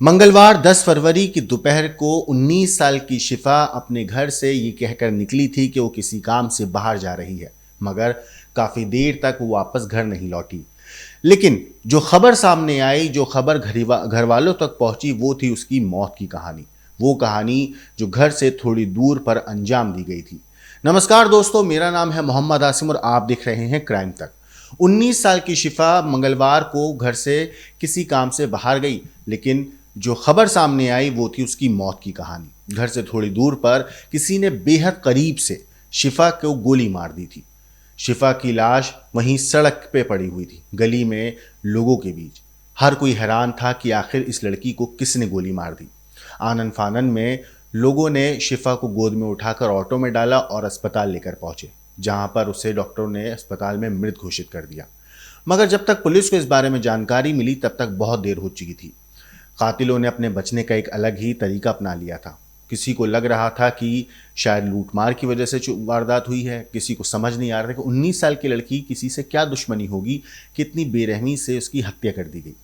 मंगलवार 10 फरवरी की दोपहर को 19 साल की शिफा अपने घर से ये कहकर निकली थी कि वो किसी काम से बाहर जा रही है, मगर काफी देर तक वो वापस घर नहीं लौटी। लेकिन जो खबर सामने आई, जो खबर घर वालों तक पहुंची, वो थी उसकी मौत की कहानी। वो कहानी जो घर से थोड़ी दूर पर अंजाम दी गई थी। नमस्कार दोस्तों, मेरा नाम है मोहम्मद आसिम और आप देख रहे हैं क्राइम तक। 19 साल की शिफा मंगलवार को घर से किसी काम से बाहर गई, लेकिन जो खबर सामने आई वो थी उसकी मौत की कहानी। घर से थोड़ी दूर पर किसी ने बेहद करीब से शिफा को गोली मार दी थी। शिफा की लाश वहीं सड़क पे पड़ी हुई थी, गली में लोगों के बीच। हर कोई हैरान था कि आखिर इस लड़की को किसने गोली मार दी। आनन फानन में लोगों ने शिफा को गोद में उठाकर ऑटो में डाला और अस्पताल लेकर पहुंचे, जहां पर उसे डॉक्टरों ने अस्पताल में मृत घोषित कर दिया। मगर जब तक पुलिस को इस बारे में जानकारी मिली तब तक बहुत देर हो चुकी थी। कातिलों ने अपने बचने का एक अलग ही तरीका अपना लिया था। किसी को लग रहा था कि शायद लूटमार की वजह से वारदात हुई है, किसी को समझ नहीं आ रहा था कि 19 साल की लड़की किसी से क्या दुश्मनी होगी, कितनी बेरहमी से उसकी हत्या कर दी गई।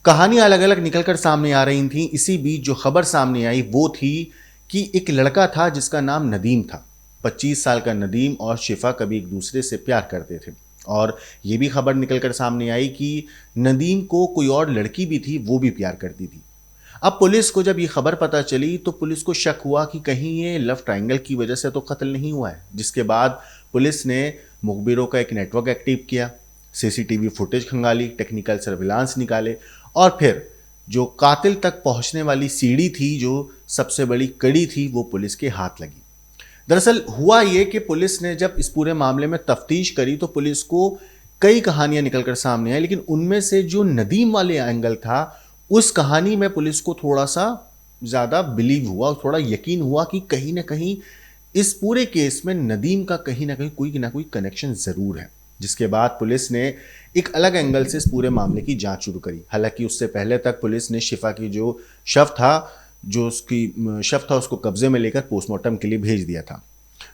कहानियां अलग अलग निकलकर सामने आ रही थीं। इसी बीच जो खबर सामने आई वो थी कि एक लड़का था जिसका नाम नदीम था। 25 साल का नदीम और शिफा कभी एक दूसरे से प्यार करते थे, और ये भी खबर निकलकर सामने आई कि नदीम को कोई और लड़की भी थी, वो भी प्यार करती थी। अब पुलिस को जब ये खबर पता चली तो पुलिस को शक हुआ कि कहीं ये लव ट्रायंगल की वजह से तो कत्ल नहीं हुआ है। जिसके बाद पुलिस ने मुखबिरों का एक नेटवर्क एक्टिव किया, सीसीटीवी फुटेज खंगाली, टेक्निकल सर्विलांस निकाले, और फिर जो कातिल तक पहुंचने वाली सीढ़ी थी, जो सबसे बड़ी कड़ी थी, वो पुलिस के हाथ लगी। दरअसल हुआ ये कि पुलिस ने जब इस पूरे मामले में तफ्तीश करी तो पुलिस को कई कहानियां निकलकर सामने आई, लेकिन उनमें से जो नदीम वाले एंगल था, उस कहानी में पुलिस को थोड़ा सा ज़्यादा बिलीव हुआ, थोड़ा यकीन हुआ कि कहीं ना कहीं इस पूरे केस में नदीम का कहीं ना कोई कनेक्शन ज़रूर है। जिसके बाद पुलिस ने एक अलग एंगल से इस पूरे मामले की जांच शुरू करी। हालांकि उससे पहले तक पुलिस ने शिफा की जो उसकी शव था उसको कब्जे में लेकर पोस्टमार्टम के लिए भेज दिया था।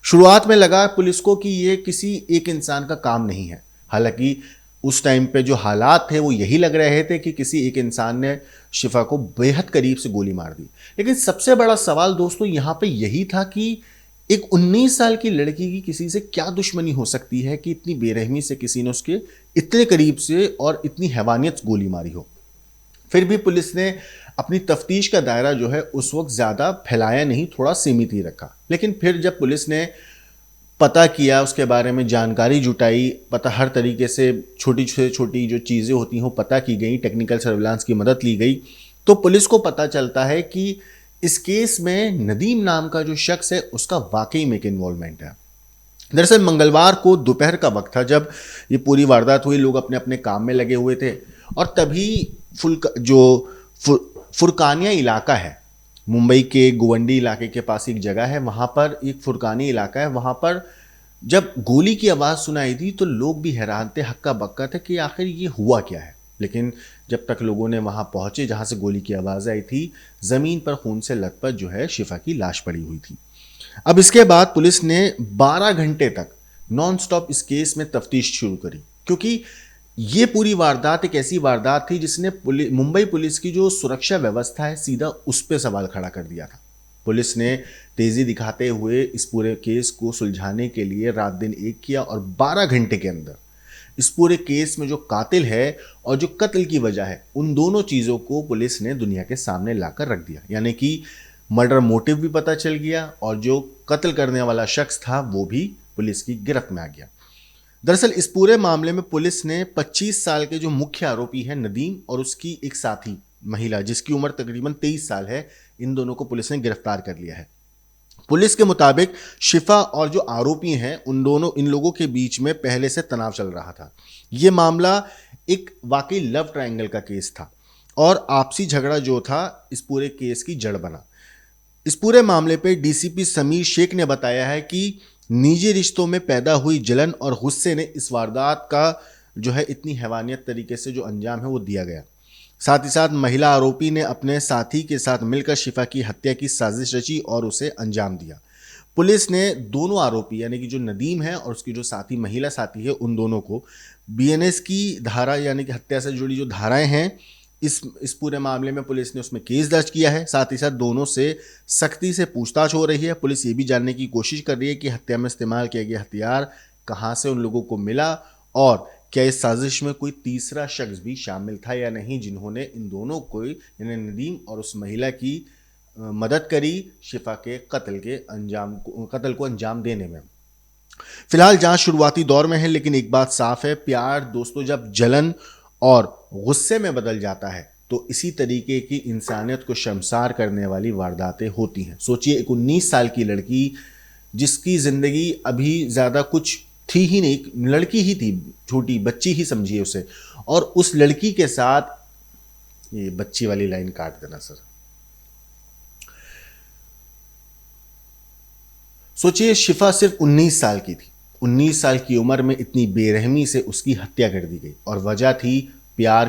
शुरुआत में लगा पुलिस को कि ये किसी एक इंसान का काम नहीं है। हालांकि उस टाइम पे जो हालात थे वो यही लग रहे थे कि किसी एक इंसान ने शिफा को बेहद करीब से गोली मार दी। लेकिन सबसे बड़ा सवाल दोस्तों यहाँ पे यही था कि एक 19 साल की लड़की की किसी से क्या दुश्मनी हो सकती है कि इतनी बेरहमी से किसी ने उसके इतने करीब से और इतनी हैवानियत गोली मारी हो। फिर भी पुलिस ने अपनी तफ्तीश का दायरा जो है उस वक्त ज़्यादा फैलाया नहीं, थोड़ा सीमित ही रखा। लेकिन फिर जब पुलिस ने पता किया, उसके बारे में जानकारी जुटाई, पता हर तरीके से छोटी से छोटी जो चीज़ें होती हैं पता की गई, टेक्निकल सर्विलांस की मदद ली गई, तो पुलिस को पता चलता है कि इस केस में नदीम नाम का जो शख्स है उसका वाकई में एक इन्वॉल्वमेंट है। दरअसल मंगलवार को दोपहर का वक्त था जब ये पूरी वारदात हुई। लोग अपने अपने काम में लगे हुए थे और तभी फुरकानिया इलाका है, मुंबई के गोवंडी इलाके के पास एक जगह है, वहाँ पर एक फुरकानी इलाका है। वहाँ पर जब गोली की आवाज़ सुनाई थी तो लोग भी हैरान थे, हक्का बक्का थे कि आखिर ये हुआ क्या है। लेकिन जब तक लोगों ने वहाँ पहुँचे जहाँ से गोली की आवाज़ आई थी, ज़मीन पर खून से लथपथ जो है शिफा की लाश पड़ी हुई थी। अब इसके बाद पुलिस ने 12 घंटे तक नॉन स्टॉप इस केस में तफ्तीश शुरू करी, क्योंकि ये पूरी वारदात एक ऐसी वारदात थी जिसने मुंबई पुलिस की जो सुरक्षा व्यवस्था है सीधा उस पर सवाल खड़ा कर दिया था। पुलिस ने तेजी दिखाते हुए इस पूरे केस को सुलझाने के लिए रात दिन एक किया और 12 घंटे के अंदर इस पूरे केस में जो कातिल है और जो कत्ल की वजह है, उन दोनों चीज़ों को पुलिस ने दुनिया के सामने लाकर रख दिया। यानी कि मर्डर मोटिव भी पता चल गया और जो कत्ल करने वाला शख्स था वो भी पुलिस की गिरफ्त में आ गया। दरअसल इस पूरे मामले में पुलिस ने 25 साल के जो मुख्य आरोपी हैं नदीम और उसकी एक साथी महिला जिसकी उम्र तकरीबन 23 साल है, इन दोनों को पुलिस ने गिरफ्तार कर लिया है। पुलिस के मुताबिक शिफा और जो आरोपी हैं इन लोगों के बीच में पहले से तनाव चल रहा था। ये मामला एक वाकई लव ट्रायंगल का केस था और आपसी झगड़ा जो था इस पूरे केस की जड़ बना। इस पूरे मामले पे डीसीपी समीर शेख ने बताया है कि निजी रिश्तों में पैदा हुई जलन और गुस्से ने इस वारदात का जो है इतनी हैवानियत तरीके से जो अंजाम है वो दिया गया। साथ ही साथ महिला आरोपी ने अपने साथी के साथ मिलकर शिफा की हत्या की साजिश रची और उसे अंजाम दिया। पुलिस ने दोनों आरोपी यानी कि जो नदीम है और उसकी जो साथी महिला साथी है, उन दोनों को बीएनएस की धारा यानी कि हत्या से जुड़ी जो धाराएं हैं इस पूरे मामले में पुलिस ने उसमें केस दर्ज किया है। साथ ही साथ दोनों से सख्ती से पूछताछ हो रही है। पुलिस ये भी जानने की कोशिश कर रही है कि हत्या में इस्तेमाल किया गया हथियार कहाँ से उन लोगों को मिला और क्या इस साजिश में कोई तीसरा शख्स भी शामिल था या नहीं, जिन्होंने इन दोनों को यानी नदीम और उस महिला की मदद करी शिफा के कत्ल को अंजाम देने में। फिलहाल जांच शुरुआती दौर में है, लेकिन एक बात साफ है, प्यार दोस्तों जब जलन और गुस्से में बदल जाता है तो इसी तरीके की इंसानियत को शर्मसार करने वाली वारदातें होती हैं। सोचिए, एक 19 साल की लड़की जिसकी जिंदगी अभी ज्यादा कुछ थी ही नहीं, लड़की ही थी, छोटी बच्ची ही समझिए उसे, और उस लड़की के साथ ये बच्ची वाली लाइन काट देना सर। सोचिए, शिफा सिर्फ 19 साल की थी। 19 साल की उम्र में इतनी बेरहमी से उसकी हत्या कर दी गई और वजह थी प्यार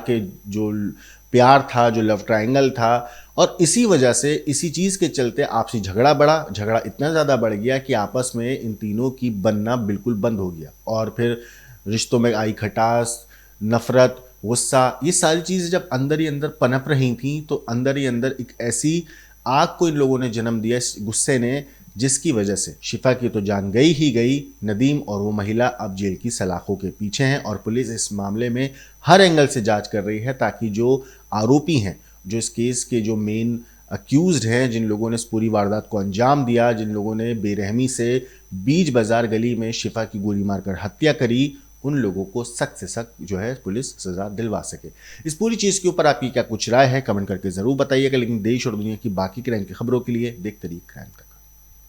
था, जो लव ट्रायंगल था। और इसी वजह से, इसी चीज़ के चलते आपसी झगड़ा बढ़ा। झगड़ा इतना ज़्यादा बढ़ गया कि आपस में इन तीनों की बनना बिल्कुल बंद हो गया और फिर रिश्तों में आई खटास, नफरत, गुस्सा, ये सारी चीज़ें जब अंदर ही अंदर पनप रही थी तो अंदर ही अंदर एक ऐसी आग को इन लोगों ने जन्म दिया, इस गुस्से ने, जिसकी वजह से शिफा की तो जान गई ही गई। नदीम और वो महिला अब जेल की सलाखों के पीछे हैं और पुलिस इस मामले में हर एंगल से जांच कर रही है ताकि जो आरोपी हैं, जो इस केस के जो मेन अक्यूज्ड हैं, जिन लोगों ने इस पूरी वारदात को अंजाम दिया, जिन लोगों ने बेरहमी से बीच बाजार गली में शिफा की गोली मारकर हत्या करी, उन लोगों को सख्त से सख्त जो है पुलिस सजा दिलवा सके। इस पूरी चीज़ के ऊपर आपकी क्या कुछ राय है, कमेंट करके ज़रूर बताइएगा। लेकिन देश और दुनिया की बाकी क्राइम की खबरों के लिए देखते रहिए क्राइम।